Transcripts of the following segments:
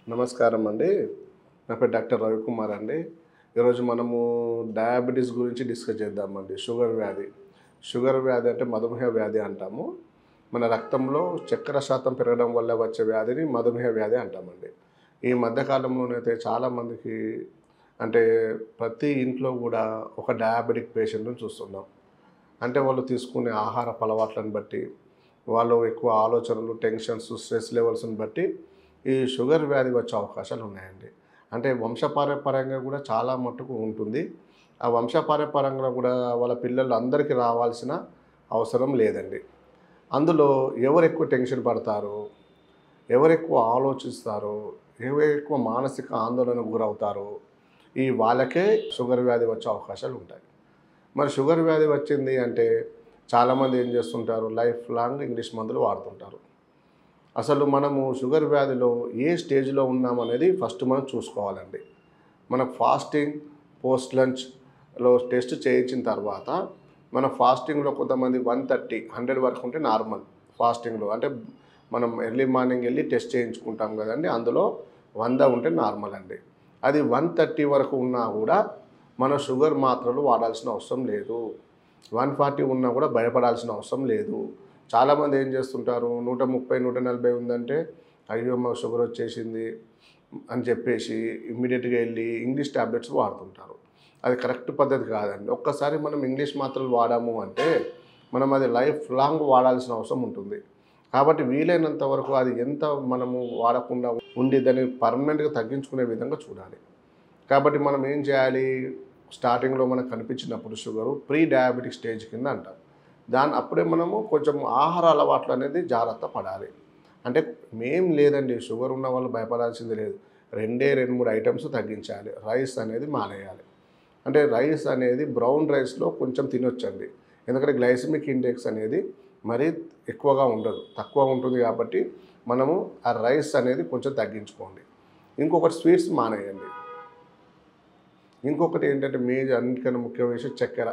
నమస్కారం అండి. నా పేరు డాక్టర్ రవికుమార్ అండి. ఈరోజు మనము డయాబెటీస్ గురించి డిస్కస్ చేద్దామండి. షుగర్ వ్యాధి. షుగర్ వ్యాధి అంటే మధుమేహ వ్యాధి అంటాము. మన రక్తంలో చక్కెర శాతం పెరగడం వల్ల వచ్చే వ్యాధిని మధుమేహ వ్యాధి అంటామండి. ఈ మధ్య కాలంలోనైతే చాలామందికి అంటే ప్రతి ఇంట్లో కూడా ఒక డయాబెటిక్ పేషెంట్‌ని చూస్తున్నాం. అంటే వాళ్ళు తీసుకునే ఆహారపు అలవాట్లను బట్టి, వాళ్ళు ఎక్కువ ఆలోచనలు, టెన్షన్స్, స్ట్రెస్ లెవెల్స్‌ని బట్టి ఈ షుగర్ వ్యాధి వచ్చే అవకాశాలు ఉన్నాయండి. అంటే వంశపారంపర్యంగా కూడా చాలా మట్టుకు ఉంటుంది. ఆ వంశపారంపర్యంగా కూడా వాళ్ళ పిల్లలందరికీ రావాల్సిన అవసరం లేదండి. అందులో ఎవరు ఎక్కువ టెన్షన్ పడతారో, ఎవరు ఎక్కువ ఆలోచిస్తారో, ఎవరు ఎక్కువ మానసిక ఆందోళనకు గురవుతారో, ఈ వాళ్ళకే షుగర్ వ్యాధి వచ్చే అవకాశాలు ఉంటాయి. మరి షుగర్ వ్యాధి వచ్చింది అంటే చాలామంది ఏం చేస్తుంటారు, లైఫ్ లాంగ్ ఇంగ్లీష్ మందులు వాడుతుంటారు. అసలు మనము షుగర్ వ్యాధిలో ఏ స్టేజ్లో ఉన్నామనేది ఫస్ట్ మనం చూసుకోవాలండి. మన ఫాస్టింగ్, పోస్ట్ లంచ్‌లో టెస్ట్ చేయించిన తర్వాత, మన ఫాస్టింగ్‌లో కొంతమంది 130, 100 వరకు ఉంటే నార్మల్ ఫాస్టింగ్‌లో. అంటే మనం ఎర్లీ మార్నింగ్ వెళ్ళి టెస్ట్ చేయించుకుంటాం కదండీ! అందులో 100 ఉంటే నార్మల్ అండి. అది 130 వరకు ఉన్నా కూడా మన షుగర్ మాత్రలు వాడాల్సిన అవసరం లేదు. 140 ఉన్నా కూడా భయపడాల్సిన అవసరం లేదు. చాలామంది ఏం చేస్తుంటారు, 130, 140 ఉందంటే అయ్యో మాకు షుగర్ వచ్చేసింది అని చెప్పేసి ఇమ్మీడియట్‌గా వెళ్ళి ఇంగ్లీష్ టాబ్లెట్స్ వాడుతుంటారు. అది కరెక్ట్ పద్ధతి కాదండి. ఒక్కసారి మనం ఇంగ్లీష్ మాత్రలు వాడాము అంటే మనం అది లైఫ్ లాంగ్ వాడాల్సిన అవసరం ఉంటుంది. కాబట్టి వీలైనంత వరకు అది ఎంత మనము వాడకుండా ఉండి దాన్ని పర్మనెంట్‌గా తగ్గించుకునే విధంగా చూడాలి. కాబట్టి మనం ఏం చేయాలి, స్టార్టింగ్‌లో మనకు కనిపించినప్పుడు షుగరు ప్రీ డయాబెటిక్ స్టేజ్ కింద అంటాం. అప్పుడే మనము కొంచెం ఆహార అలవాట్లు అనేది జాగ్రత్త పడాలి. అంటే మేం లేదండి, షుగర్ ఉన్న వాళ్ళు భయపడాల్సింది లేదు. 2, 3 ఐటెమ్స్ తగ్గించాలి. రైస్ అనేది మానేయాలి. అంటే రైస్ అనేది బ్రౌన్ రైస్‌లో కొంచెం తినొచ్చండి. ఎందుకంటే గ్లైసెమిక్ ఇండెక్స్ అనేది మరీ ఎక్కువగా ఉండదు. తక్కువ ఉంటుంది కాబట్టి మనము ఆ రైస్ అనేది కొంచెం తగ్గించుకోండి. ఇంకొకటి స్వీట్స్ మానేయండి. ఇంకొకటి ఏంటంటే అన్నిటికన్నా ముఖ్యమైన విషయం చక్కెర.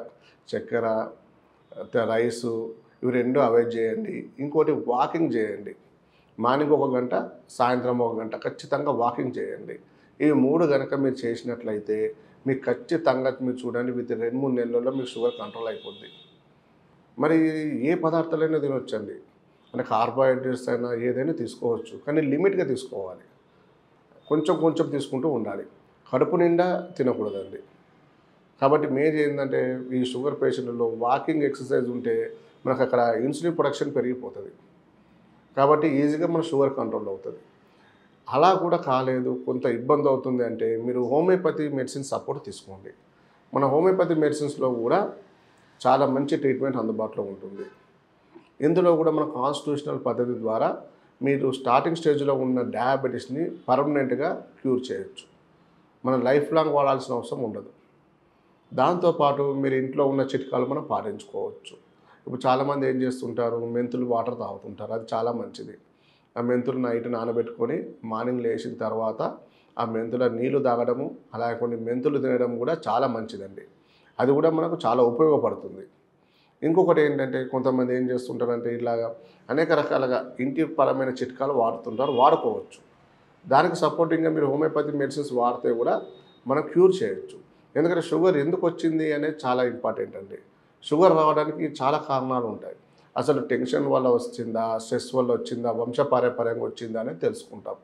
చక్కెర, రైసు ఇవి 2 అవాయిడ్ చేయండి. ఇంకోటి వాకింగ్ చేయండి. మార్నింగ్ ఒక గంట, సాయంత్రం ఒక గంట ఖచ్చితంగా వాకింగ్ చేయండి. ఇవి 3 గనక మీరు చేసినట్లయితే మీకు ఖచ్చితంగా మీరు చూడండి విత్ 2, 3 నెలల్లో మీకు షుగర్ కంట్రోల్ అయిపోద్ది. మరి ఏ పదార్థాలైనా తినొచ్చండి. అంటే కార్బోహైడ్రేట్స్ అయినా ఏదైనా తీసుకోవచ్చు. కానీ లిమిట్‌గా తీసుకోవాలి. కొంచెం కొంచెం తీసుకుంటూ ఉండాలి. కడుపు నిండా తినకూడదండి. కాబట్టి ఏందంటే ఈ షుగర్ పేషెంట్‌లలో వాకింగ్ ఎక్సర్సైజ్ ఉంటే మనకక్కడ ఇన్సులిన్ ప్రొడక్షన్ పెరిగిపోతది. కాబట్టి ఈజీగా మన షుగర్ కంట్రోల్ అవుతది. అలా కూడా కాలేదు, కొంత ఇబ్బంది అవుతుంది అంటే మీరు హోమియోపతి మెడిసిన్ సపోర్ట్ తీసుకోండి. మన హోమియోపతి మెడిసిన్స్‌లో కూడా చాలా మంచి ట్రీట్మెంట్ అందుబాటులో ఉంటుంది. ఇందులో కూడా మన కాన్స్టిట్యూషనల్ పద్ధతి ద్వారా మీరు స్టార్టింగ్ స్టేజ్‌లో ఉన్న డయాబెటిస్‌ని పర్మనెంట్‌గా క్యూర్ చేయొచ్చు. మనం లైఫ్ లాంగ్ వాడాల్సిన అవసరం ఉండదు. దాంతోపాటు మీరు ఇంట్లో ఉన్న చిట్కాలు మనం పాటించుకోవచ్చు. ఇప్పుడు చాలామంది ఏం చేస్తుంటారు, మెంతులు వాటర్ తాగుతుంటారు. అది చాలా మంచిది. ఆ మెంతులు నైట్ నానబెట్టుకొని మార్నింగ్ లేచిన తర్వాత ఆ మెంతుల నీళ్లు తాగడము, అలాగే కొన్ని మెంతులు తినడం కూడా చాలా మంచిదండి. అది కూడా మనకు చాలా ఉపయోగపడుతుంది. ఇంకొకటి ఏంటంటే కొంతమంది ఏం చేస్తుంటారంటే ఇలాగా అనేక రకాలుగా ఇంటి పరమైన చిట్కాలు వాడుతుంటారు, వాడుకోవచ్చు. దానికి సపోర్టింగ్‌గా మీరు హోమియోపతి మెడిసిన్స్ వాడితే కూడా మనం క్యూర్ చేయొచ్చు. ఎందుకంటే షుగర్ ఎందుకొచ్చింది అనేది చాలా ఇంపార్టెంట్ అండి. షుగర్ రావడానికి చాలా కారణాలు ఉంటాయి. అసలు టెన్షన్ వల్ల వచ్చిందా? స్ట్రెస్ వల్ల వచ్చిందా? వంశపారంపర్యంగా వచ్చిందా? అనేది తెలుసుకుంటాం.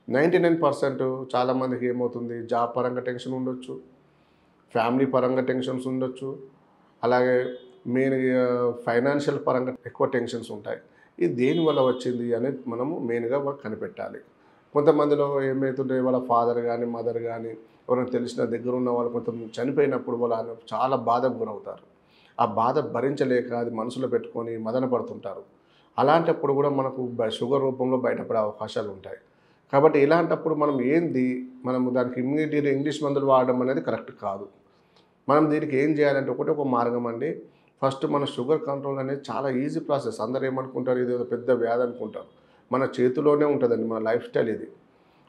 99% చాలామందికి ఏమవుతుంది, జాబ్ పరంగా టెన్షన్ ఉండొచ్చు, ఫ్యామిలీ పరంగా టెన్షన్స్ ఉండొచ్చు, అలాగే మెయిన్‌గా ఫైనాన్షియల్ పరంగా ఎక్కువ టెన్షన్స్ ఉంటాయి. ఇది దేనివల్ల వచ్చింది అనేది మనము మెయిన్‌గా కనిపెట్టాలి. కొంతమందిలో ఏమైతుంటే వాళ్ళ ఫాదర్ గానీ, మదర్ గానీ ఎవరైనా తెలిసిన దగ్గరున్న వాళ్ళు కొంచెం చనిపోయినప్పుడు వాళ్ళు చాలా బాధకు గురవుతారు. ఆ బాధ భరించలేక అది మనసులో పెట్టుకొని మదన పడుతుంటారు. అలాంటప్పుడు కూడా మనకు షుగర్ రూపంలో బయటపడే అవకాశాలు ఉంటాయి. కాబట్టి ఇలాంటప్పుడు మనము దానికి ఇమ్మీడియేట్‌గా ఇంగ్లీష్ మందులు వాడడం అనేది కరెక్ట్ కాదు. మనం దీనికి ఏం చేయాలంటే ఒక మార్గం అండి. ఫస్ట్ మన షుగర్ కంట్రోల్ అనేది చాలా ఈజీ ప్రాసెస్. అందరూ ఏమనుకుంటారు, ఇదేదో పెద్ద వ్యాధి అనుకుంటారు. మన చేతిలోనే ఉంటుందండి. మన లైఫ్ స్టైల్ ఇది.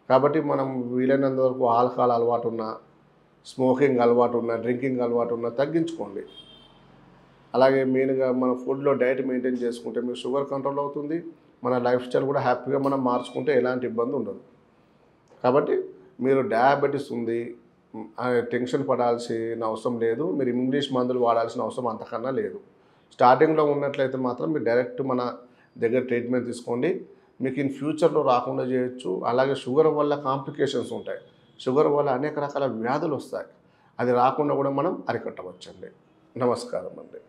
కాబట్టి మనం వీలైనంత వరకు ఆల్కహాల్ అలవాటు ఉన్నా, స్మోకింగ్ అలవాటు ఉన్నా, డ్రింకింగ్ అలవాటు ఉన్నా తగ్గించుకోండి. అలాగే మెయిన్‌గా మన ఫుడ్‌లో డైట్ మెయింటైన్ చేసుకుంటే మీకు షుగర్ కంట్రోల్ అవుతుంది. మన లైఫ్ స్టైల్ కూడా హ్యాపీగా మనం మార్చుకుంటే ఎలాంటి ఇబ్బంది ఉండదు. కాబట్టి మీరు డయాబెటీస్ ఉంది టెన్షన్ పడాల్సిన అవసరం లేదు, మీరు ఇంగ్లీష్ మందులు వాడాల్సిన అవసరం అంతకన్నా లేదు. స్టార్టింగ్లో ఉన్నట్లయితే మాత్రం మీరు డైరెక్ట్ మన దగ్గర ట్రీట్మెంట్ తీసుకోండి, మీకు ఇన్ ఫ్యూచర్లో రాకుండా చేయొచ్చు. అలాగే షుగర్ వల్ల కాంప్లికేషన్స్ ఉంటాయి, షుగర్ వల్ల అనేక రకాల వ్యాధులు వస్తాయి, అది రాకుండా కూడా మనం అరికట్టవచ్చండి. నమస్కారం అండి.